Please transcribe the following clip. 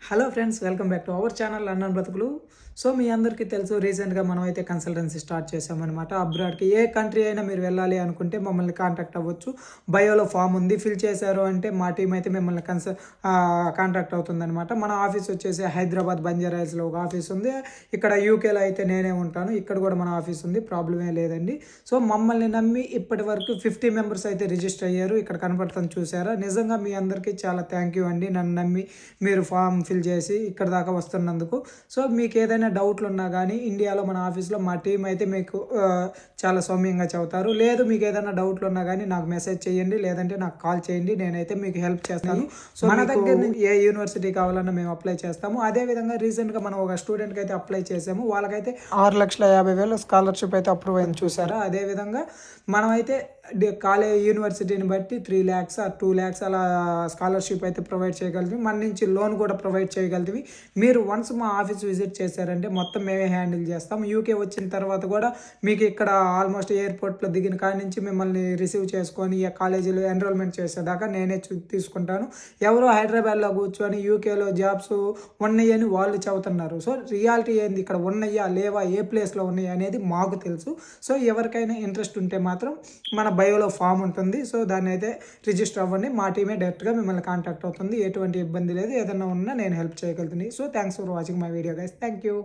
Hello friends, welcome back to our channel London బ్రతుకులు. So మీ అందరికీ తెలుసు, రీసెంట్గా మనం అయితే కన్సల్టెన్సీ స్టార్ట్ చేసామన్నమాట. అబ్రాడ్కి ఏ కంట్రీ అయినా మీరు వెళ్ళాలి అనుకుంటే మమ్మల్ని కాంటాక్ట్ అవ్వచ్చు. బయోలో ఫామ్ ఉంది, ఫిల్ చేశారు అంటే మా టీం అయితే మిమ్మల్ని కాంటాక్ట్ అవుతుందన్నమాట. మన ఆఫీస్ వచ్చేసి హైదరాబాద్ బంజారాహిల్స్లో ఒక ఆఫీస్ ఉంది. ఇక్కడ యూకేలో అయితే నేనే ఉంటాను, ఇక్కడ కూడా మన ఆఫీస్ ఉంది, ప్రాబ్లమే లేదండి. సో మమ్మల్ని నమ్మి ఇప్పటి వరకు 50 మెంబర్స్ అయితే రిజిస్టర్ అయ్యారు. ఇక్కడ కనపడుతుంది చూసారా, నిజంగా మీ అందరికీ చాలా థ్యాంక్ యూ అండి. నన్ను నమ్మి మీరు ఫామ్ ఫిల్ చేసి ఇక్కడ దాకా వస్తున్నందుకు. సో మీకు ఏదైనా డౌట్లు ఉన్నా కానీ ఇండియాలో మన ఆఫీస్లో మా టీం అయితే మీకు చాలా సౌమ్యంగా చెబుతారు. లేదు మీకు ఏదైనా డౌట్లు ఉన్నా కానీ నాకు మెసేజ్ చేయండి, లేదంటే నాకు కాల్ చేయండి, నేనైతే మీకు హెల్ప్ చేస్తాను. సో మన దగ్గర నుంచి ఏ యూనివర్సిటీ కావాలన్నా మేము అప్లై చేస్తాము. అదేవిధంగా రీసెంట్గా మనం ఒక స్టూడెంట్కి అయితే అప్లై చేసాము. వాళ్ళకైతే 6,50,000 స్కాలర్షిప్ అయితే అప్రూవ్ అయింది చూసారా. అదేవిధంగా మనమైతే కాలేజ్ యూనివర్సిటీని బట్టి 3 lakhs ఆర్ 2 lakhs అలా స్కాలర్షిప్ అయితే ప్రొవైడ్ చేయగలుగుతాం. మన నుంచి లోన్ కూడా ప్రొవైడ్ చేయగలుగుతాం. మీరు వన్స్ మా ఆఫీస్ విజిట్ చేశారంటే మొత్తం మేమే హ్యాండిల్ చేస్తాం. యూకే వచ్చిన తర్వాత కూడా మీకు ఇక్కడ ఆల్మోస్ట్ ఎయిర్పోర్ట్లో దిగిన కాడి నుంచి మిమ్మల్ని రిసీవ్ చేసుకొని ఈ కాలేజీలో ఎన్రోల్మెంట్ చేసేదాకా నేనే తీసుకుంటాను. ఎవరో హైదరాబాద్లో కూర్చొని యూకేలో జాబ్స్ ఉన్నాయని వాళ్ళు చెబుతున్నారు. సో రియాలిటీ ఏంది, ఇక్కడ ఉన్నాయా లేవా, ఏ ప్లేస్లో ఉన్నాయి అనేది మాకు తెలుసు. సో ఎవరికైనా ఇంట్రెస్ట్ ఉంటే మాత్రం మన బయోలో ఫామ్ ఉంటుంది. సో దాన్ని అయితే రిజిస్టర్ అవ్వండి. మా టీమే డైరెక్ట్గా మిమ్మల్ని కాంటాక్ట్ అవుతుంది. ఎటువంటి ఇబ్బంది లేదు, ఏదైనా ఉన్నా నేను హెల్ప్ చేయగలుగుతుంది. So thanks for watching my video guys. Thank you.